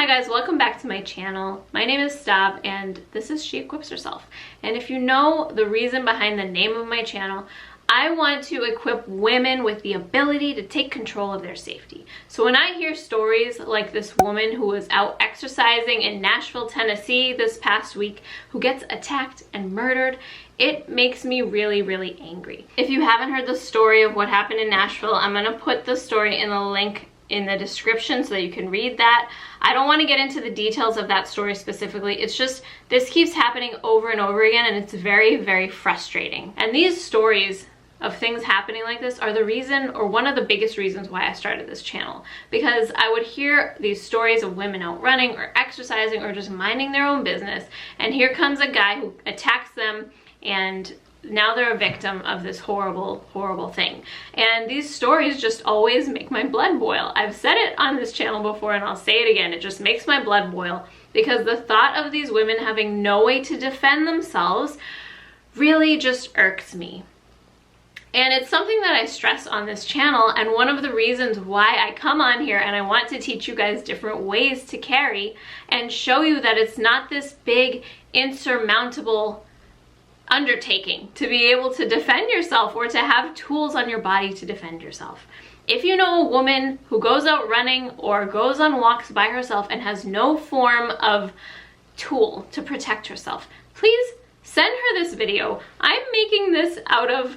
Hi guys, welcome back to my channel. My name is Stav and this is She Equips Herself. And if you know the reason behind the name of my channel, I want to equip women with the ability to take control of their safety. So when I hear stories like this woman who was out exercising in Nashville, Tennessee this past week, who gets attacked and murdered, it makes me really, really angry. If you haven't heard the story of what happened in Nashville, I'm gonna put the story in the link in the description so that you can read that. I don't want to get into the details of that story specifically. It's just, this keeps happening over and over again and it's very, very frustrating. And these stories of things happening like this are the reason, or one of the biggest reasons, why I started this channel. Because I would hear these stories of women out running or exercising or just minding their own business, and here comes a guy who attacks them, and now they're a victim of this horrible, horrible thing. And these stories just always make my blood boil. I've said it on this channel before and I'll say it again. It just makes my blood boil because the thought of these women having no way to defend themselves really just irks me. And it's something that I stress on this channel, and one of the reasons why I come on here and I want to teach you guys different ways to carry and show you that it's not this big, insurmountable undertaking to be able to defend yourself or to have tools on your body to defend yourself. If you know a woman who goes out running or goes on walks by herself and has no form of tool to protect herself, please send her this video. I'm making this out of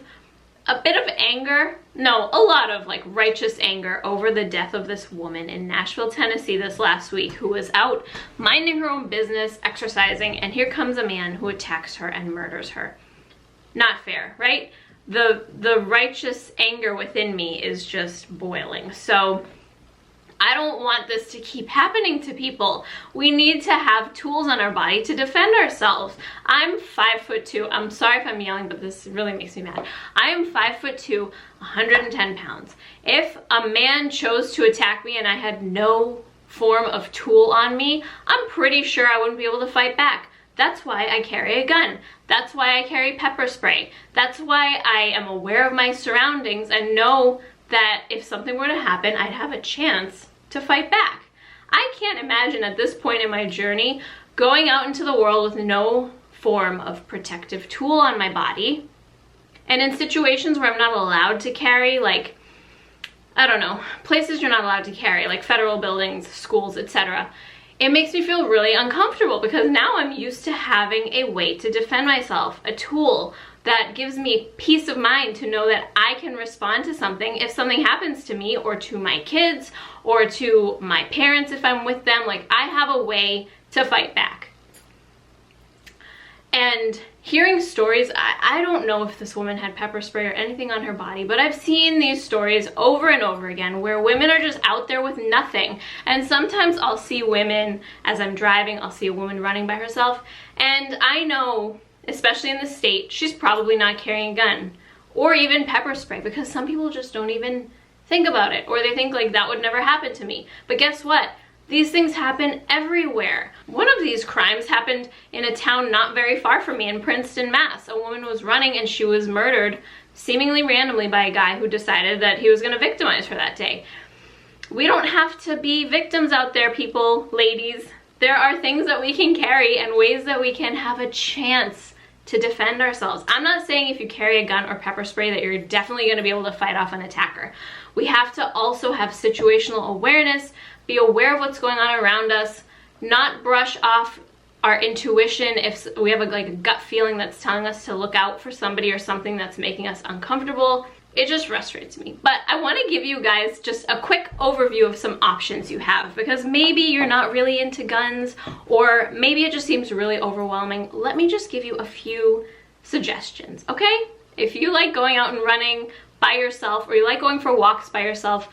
a bit of anger, no, a lot of like righteous anger over the death of this woman in Nashville, Tennessee this last week, who was out minding her own business, exercising, and here comes a man who attacks her and murders her. Not fair, right? The righteous anger within me is just boiling. So I don't want this to keep happening to people. We need to have tools on our body to defend ourselves. I'm 5'2". I'm sorry if I'm yelling, but this really makes me mad. I am 5'2", 110 pounds. If a man chose to attack me and I had no form of tool on me, I'm pretty sure I wouldn't be able to fight back. That's why I carry a gun. That's why I carry pepper spray. That's why I am aware of my surroundings and know that if something were to happen, I'd have a chance to fight back. I can't imagine at this point in my journey going out into the world with no form of protective tool on my body, and in situations where I'm not allowed to carry, like, I don't know, places you're not allowed to carry, like federal buildings, schools, etc. It makes me feel really uncomfortable because now I'm used to having a way to defend myself, a tool that gives me peace of mind to know that I can respond to something if something happens to me or to my kids or to my parents if I'm with them. Like, I have a way to fight back. And hearing stories, I don't know if this woman had pepper spray or anything on her body, but I've seen these stories over and over again where women are just out there with nothing. And sometimes I'll see women, as I'm driving, I'll see a woman running by herself, and I know, especially in the state, she's probably not carrying a gun or even pepper spray, because some people just don't even think about it, or they think like that would never happen to me. But guess what? These things happen everywhere. One of these crimes happened in a town not very far from me in Princeton, Mass. A woman was running and she was murdered seemingly randomly by a guy who decided that he was going to victimize her that day. We don't have to be victims out there, people, ladies. There are things that we can carry and ways that we can have a chance to defend ourselves. I'm not saying if you carry a gun or pepper spray that you're definitely going to be able to fight off an attacker. We have to also have situational awareness, be aware of what's going on around us, not brush off our intuition if we have a gut feeling that's telling us to look out for somebody or something that's making us uncomfortable. It just frustrates me. But I want to give you guys just a quick overview of some options you have, because maybe you're not really into guns, or maybe it just seems really overwhelming. Let me just give you a few suggestions, okay? If you like going out and running by yourself, or you like going for walks by yourself,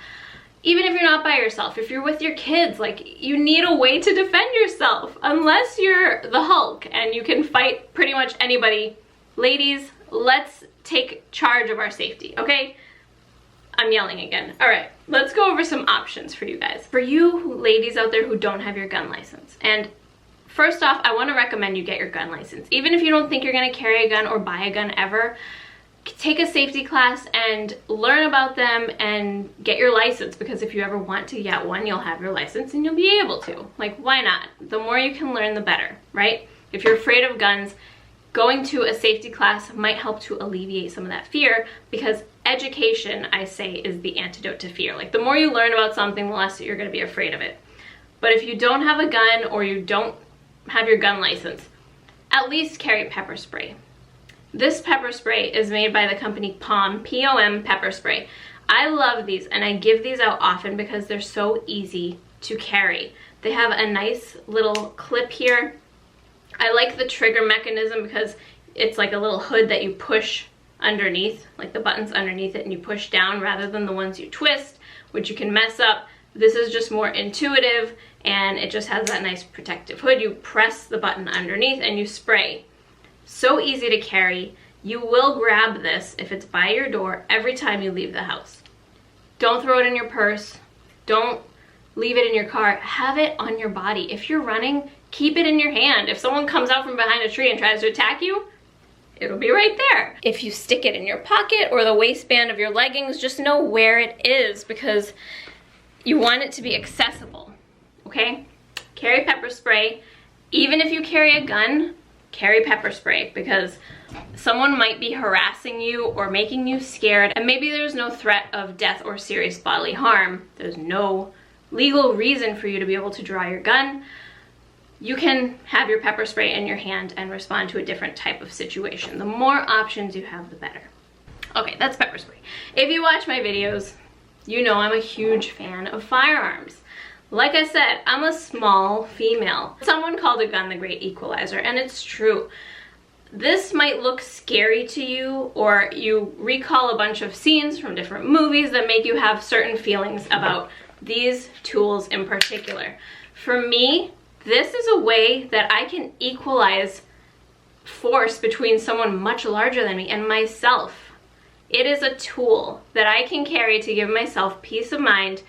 even if you're not by yourself, if you're with your kids, like, you need a way to defend yourself. Unless you're the Hulk and you can fight pretty much anybody. Ladies, let's take charge of our safety, okay? I'm yelling again. All right, let's go over some options for you guys. For you ladies out there who don't have your gun license. And first off, I want to recommend you get your gun license. Even if you don't think you're going to carry a gun or buy a gun ever, take a safety class and learn about them and get your license, because if you ever want to get one, you'll have your license and you'll be able to. Like, why not? The more you can learn, the better, right? If you're afraid of guns, going to a safety class might help to alleviate some of that fear, because education, I say, is the antidote to fear. Like, the more you learn about something, the less you're going to be afraid of it. But if you don't have a gun or you don't have your gun license, at least carry pepper spray. This pepper spray is made by the company POM, P-O-M pepper spray. I love these, and I give these out often because they're so easy to carry. They have a nice little clip here. I like the trigger mechanism because it's like a little hood that you push underneath, like the buttons underneath it, and you push down rather than the ones you twist, which you can mess up. This is just more intuitive, and it just has that nice protective hood. You press the button underneath and you spray. So easy to carry. You will grab this if it's by your door every time you leave the house. Don't throw it in your purse. Don't leave it in your car. Have it on your body. If you're running, keep it in your hand. If someone comes out from behind a tree and tries to attack you, it'll be right there. If you stick it in your pocket or the waistband of your leggings, just know where it is, because you want it to be accessible, okay? Carry pepper spray. Even if you carry a gun, carry pepper spray, because someone might be harassing you or making you scared, and maybe there's no threat of death or serious bodily harm. There's no legal reason for you to be able to draw your gun. You can have your pepper spray in your hand and respond to a different type of situation. The more options you have, the better. Okay, that's pepper spray. If you watch my videos, you know I'm a huge fan of firearms. Like I said, I'm a small female. Someone called a gun the great equalizer, and it's true. This might look scary to you, or you recall a bunch of scenes from different movies that make you have certain feelings about these tools in particular. For me, this is a way that I can equalize force between someone much larger than me and myself. It is a tool that I can carry to give myself peace of mind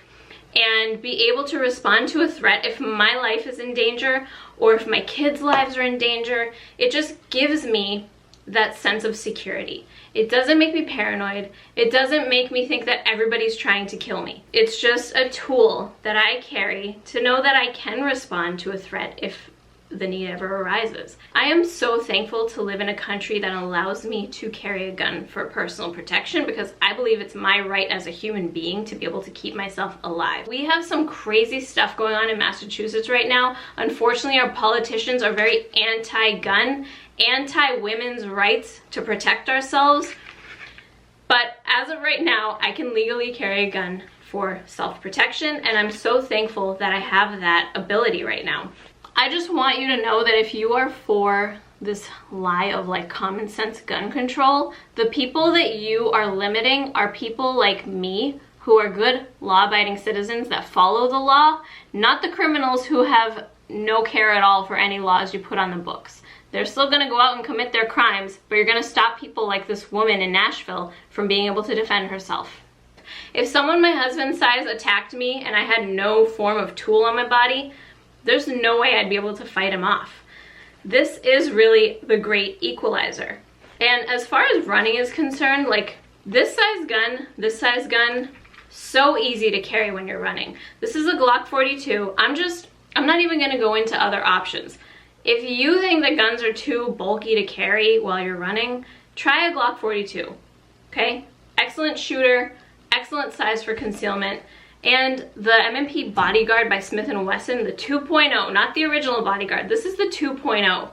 and be able to respond to a threat if my life is in danger or if my kids' lives are in danger. It just gives me that sense of security. It doesn't make me paranoid. It doesn't make me think that everybody's trying to kill me. It's just a tool that I carry to know that I can respond to a threat if the need ever arises. I am so thankful to live in a country that allows me to carry a gun for personal protection, because I believe it's my right as a human being to be able to keep myself alive. We have some crazy stuff going on in Massachusetts right now. Unfortunately, our politicians are very anti-gun, anti-women's rights to protect ourselves. But as of right now, I can legally carry a gun for self-protection, and I'm so thankful that I have that ability right now. I just want you to know that if you are for this lie of like common sense gun control, the people that you are limiting are people like me who are good law-abiding citizens that follow the law, not the criminals who have no care at all for any laws you put on the books. They're still gonna go out and commit their crimes, but you're gonna stop people like this woman in Nashville from being able to defend herself. If someone my husband's size attacked me and I had no form of tool on my body, there's no way I'd be able to fight him off. This is really the great equalizer. And as far as running is concerned, like this size gun, so easy to carry when you're running. This is a Glock 42. I'm not even gonna go into other options. If you think that guns are too bulky to carry while you're running, try a Glock 42, okay? Excellent shooter, excellent size for concealment. And the M&P Bodyguard by Smith & Wesson, the 2.0, not the original Bodyguard, this is the 2.0.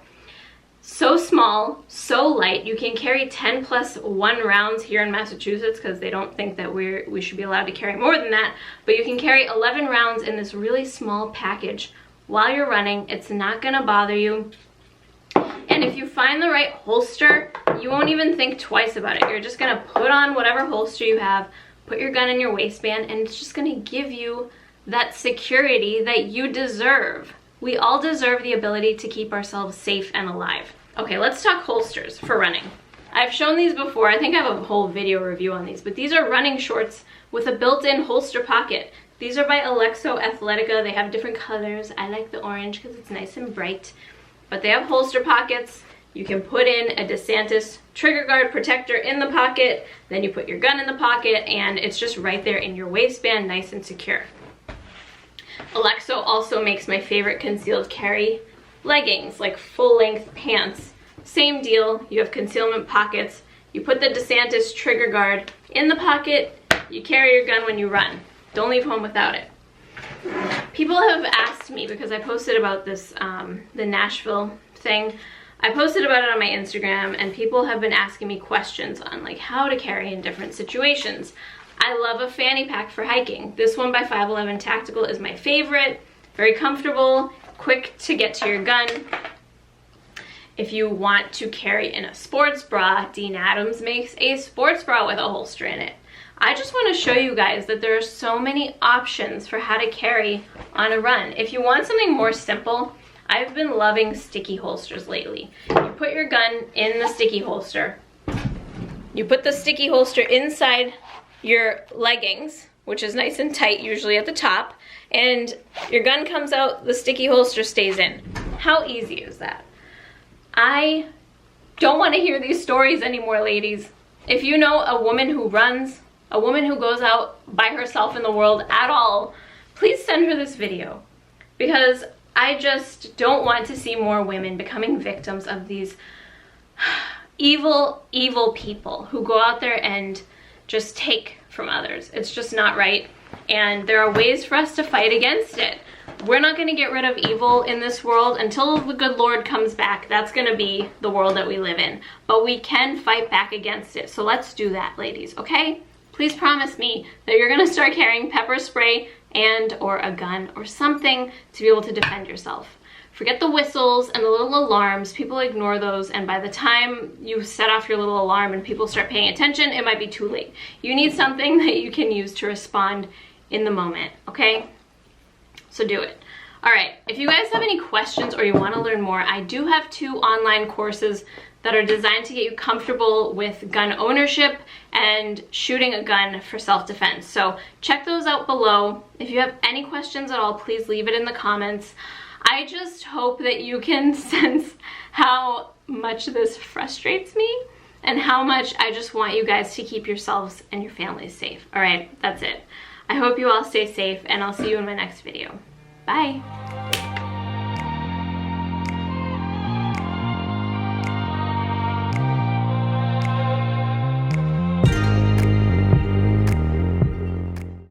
So small, so light, you can carry 10+1 rounds here in Massachusetts because they don't think that we should be allowed to carry more than that, but you can carry 11 rounds in this really small package while you're running. It's not gonna bother you. And if you find the right holster, you won't even think twice about it. You're just gonna put on whatever holster you have, put your gun in your waistband, and it's just gonna give you that security that you deserve. We all deserve the ability to keep ourselves safe and alive. Okay, let's talk holsters for running. I've shown these before. I think I have a whole video review on these, but these are running shorts with a built-in holster pocket. These are by Alexo Athletica. They have different colors. I like the orange because it's nice and bright, but they have holster pockets. You can put in a DeSantis trigger guard protector in the pocket, then you put your gun in the pocket, and it's just right there in your waistband, nice and secure. Alexo also makes my favorite concealed carry leggings, like full-length pants. Same deal, you have concealment pockets. You put the DeSantis trigger guard in the pocket, you carry your gun when you run. Don't leave home without it. People have asked me, because I posted about this, the Nashville thing, I posted about it on my Instagram, and people have been asking me questions on like how to carry in different situations. I love a fanny pack for hiking. This one by 511 Tactical is my favorite. Very comfortable, quick to get to your gun. If you want to carry in a sports bra, Dean Adams makes a sports bra with a holster in it. I just want to show you guys that there are so many options for how to carry on a run. If you want something more simple, I've been loving sticky holsters lately. You put your gun in the sticky holster. You put the sticky holster inside your leggings, which is nice and tight, usually at the top, and your gun comes out, the sticky holster stays in. How easy is that? I don't want to hear these stories anymore, ladies. If you know a woman who runs, a woman who goes out by herself in the world at all, please send her this video, because I just don't want to see more women becoming victims of these evil, evil people who go out there and just take from others. It's just not right, and there are ways for us to fight against it. We're not going to get rid of evil in this world until the good Lord comes back. That's going to be the world that we live in, but we can fight back against it. So let's do that, ladies, okay? Please promise me that you're going to start carrying pepper spray and or a gun or something to be able to defend yourself. Forget the whistles and the little alarms. People ignore those, and by the time you set off your little alarm and people start paying attention, it might be too late. You need something that you can use to respond in the moment, okay? So do it. All right, if you guys have any questions or you want to learn more, I do have 2 online courses that are designed to get you comfortable with gun ownership and shooting a gun for self-defense. So check those out below. If you have any questions at all, please leave it in the comments. I just hope that you can sense how much this frustrates me and how much I just want you guys to keep yourselves and your families safe. All right, that's it. I hope you all stay safe, and I'll see you in my next video. Bye.